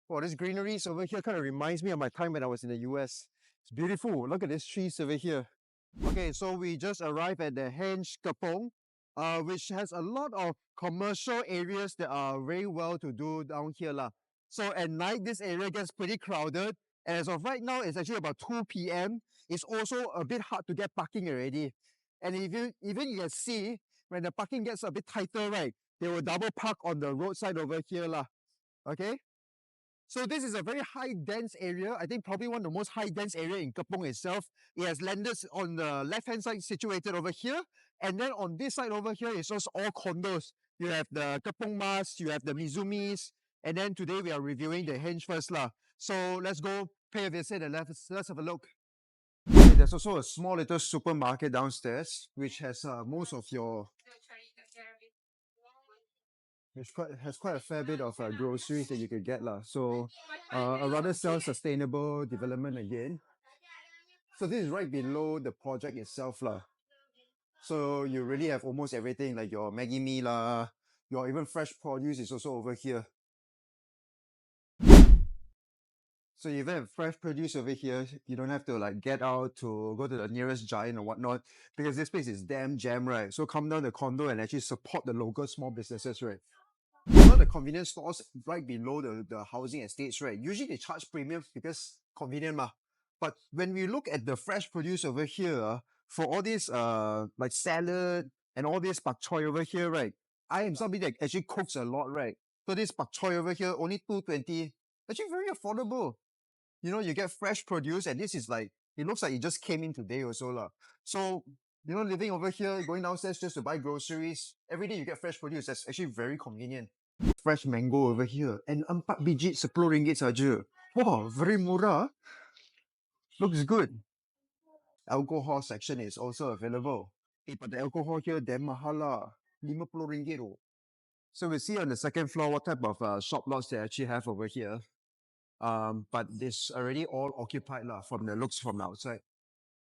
Well, this greeneries over here kind of reminds me of my time when I was in the US. It's beautiful. Look at these trees over here. Okay, so we just arrived at the Henge Kepong, which has a lot of commercial areas that are very well to do down here lah. So at night, this area gets pretty crowded. And as of right now, it's actually about 2 p.m. It's also a bit hard to get parking already. And if you even you can see, when the parking gets a bit tighter, right, they will double park on the roadside over here lah. Okay? So this is a very high dense area. I think probably one of the most high dense area in Kepong itself. It has landers on the left hand side situated over here. And then on this side over here is just all condos. You have the Kepong Mas, you have the Mizumis. And then today we are reviewing the Henge first lah. So let's go pay a visit and let's have a look. Okay, there's also a small little supermarket downstairs, which has most of your which has quite a fair bit of groceries that you could get lah. So a rather self-sustainable development again. So this is right below the project itself lah. So you really have almost everything like your Maggi mee lah, your even fresh produce is also over here. So you even have fresh produce over here. You don't have to like get out to go to the nearest giant or whatnot because this place is damn jam, right? So come down the condo and actually support the local small businesses, right? The convenience stores right below the housing estates, right? Usually they charge premium because convenient ma. But when we look at the fresh produce over here, for all this like salad and all this bak choy over here, right? I am somebody that actually cooks a lot, right? So this bak choy over here, only 220. Actually very affordable. You know, you get fresh produce and this is like, it looks like it just came in today or so lah. So, you know, living over here, going downstairs just to buy groceries, every day you get fresh produce. That's actually very convenient. Fresh mango over here. And 4 biji RM10 saja. Wow, very murah. Looks good. Alcohol section is also available. But the alcohol here damn mahal lah. RM50 oh. So we see on the second floor what type of shop lots they actually have over here. But it's already all occupied lah from the looks from the outside.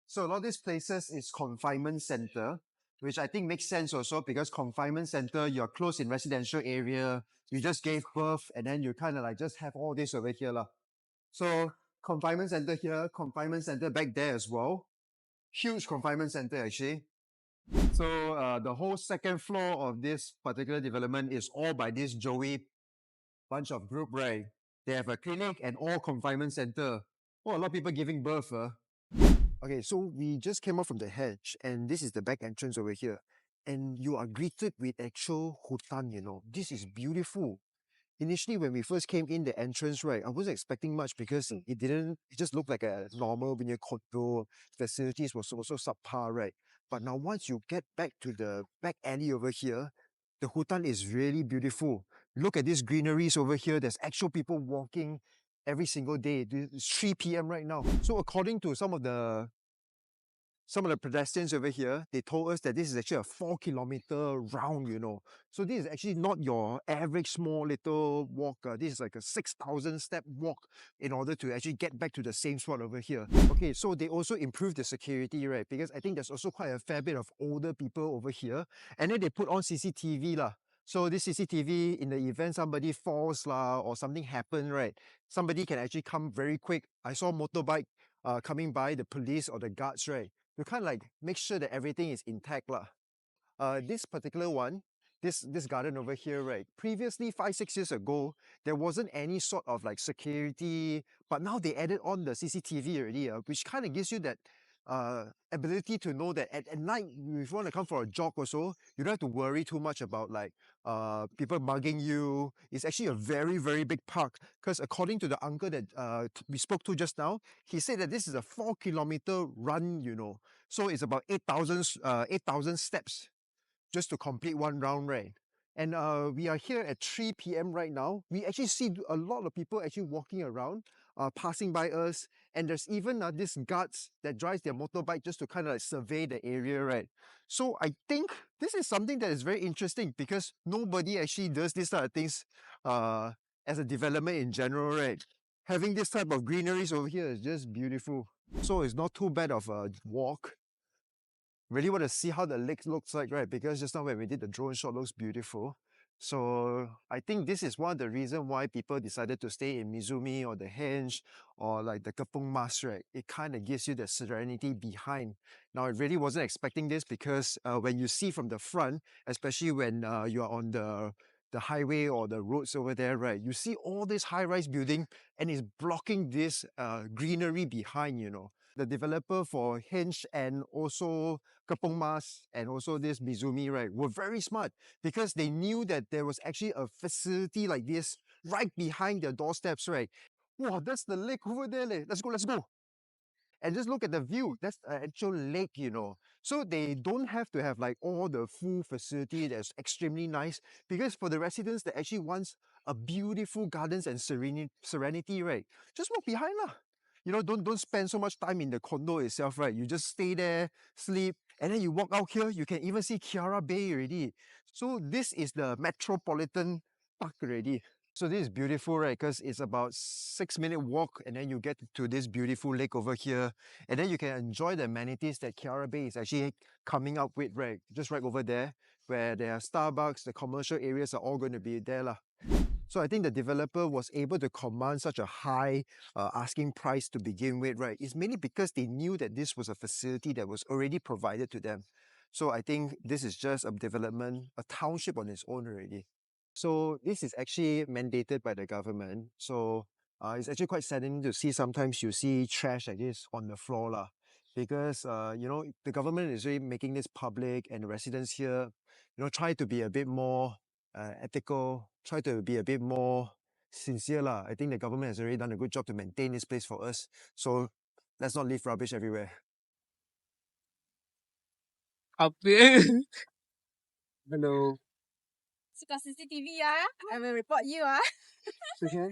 So a lot of these places is confinement center, which I think makes sense also because confinement center, you're close in residential area, you just gave birth and then you kind of like just have all this over here lah. So confinement center here, confinement center back there as well. Huge confinement center actually. So the whole second floor of this particular development is all by this Joey bunch of group, right? They have a clinic and all confinement center. Oh, a lot of people giving birth. Okay, so we just came out from the hedge and this is the back entrance over here. And you are greeted with actual hutan, you know. This is beautiful. Initially, when we first came in the entrance, right, I wasn't expecting much because it just looked like a normal vineyard condo. Facilities was also subpar, right? But now once you get back to the back alley over here, the hutan is really beautiful. Look at these greeneries over here. There's actual people walking every single day. It's 3 p.m. right now. So according to some of the pedestrians over here, they told us that this is actually a 4 kilometer round, you know. So this is actually not your average small little walk. This is like a 6,000 step walk in order to actually get back to the same spot over here. Okay, so they also improved the security, right? Because I think there's also quite a fair bit of older people over here. And then they put on CCTV lah. So this CCTV, in the event somebody falls lah or something happened, right? Somebody can actually come very quick. I saw motorbike coming by, the police or the guards, right? You kind of like make sure that everything is intact lah. This particular one, this garden over here, right? Previously, 5-6 years ago, there wasn't any sort of like security, but now they added on the CCTV already, which kind of gives you that ability to know that at night, if you want to come for a jog or so, you don't have to worry too much about like people mugging you. It's actually a very, very big park because according to the uncle that we spoke to just now, he said that this is a 4 kilometer run, you know. So it's about 8,000 steps just to complete one round, right? And we are here at 3 p.m. right now. We actually see a lot of people actually walking around, passing by us. And there's even these guards that drives their motorbike just to kind of like survey the area, right? So I think this is something that is very interesting because nobody actually does this type of things as a development in general, right? Having this type of greeneries over here is just beautiful. So it's not too bad of a walk. Really want to see how the lake looks like, right? Because just now when we did the drone shot, looks beautiful. So I think this is one of the reasons why people decided to stay in Mizumi or the Henge or like the Kepong Mosque, right? It kind of gives you the serenity behind. Now, I really wasn't expecting this because when you see from the front, especially when you are on the highway or the roads over there, right? You see all this high-rise building and it's blocking this greenery behind, you know. The developer for Henge and also Kepong Mas and also this Mizumi, right, were very smart because they knew that there was actually a facility like this right behind their doorsteps, right? Wow, that's the lake over there. Leh. Let's go, let's go. And just look at the view. That's an actual lake, you know. So they don't have to have like all the full facility that's extremely nice because for the residents that actually wants a beautiful gardens and serenity, right? Just walk behind lah. You know, don't spend so much time in the condo itself, right? You just stay there, sleep, and then you walk out here. You can even see Kiara Bay already. So this is the metropolitan park already. So this is beautiful, right? Because it's about 6 minute walk, and then you get to this beautiful lake over here, and then you can enjoy the amenities that Kiara Bay is actually coming up with, right? Just right over there, where there are Starbucks, the commercial areas are all going to be there, lah. So I think the developer was able to command such a high asking price to begin with, right? It's mainly because they knew that this was a facility that was already provided to them. So I think this is just a development, a township on its own already. So this is actually mandated by the government. So it's actually quite saddening to see sometimes you see trash like this on the floor lah. Because you know the government is really making this public and the residents here, you know, try to be a bit more ethical, try to be a bit more sincere lah. I think the government has already done a good job to maintain this place for us. So let's not leave rubbish everywhere. Apa? Hello. Suka CCTV ah. I will report you ah. Okay.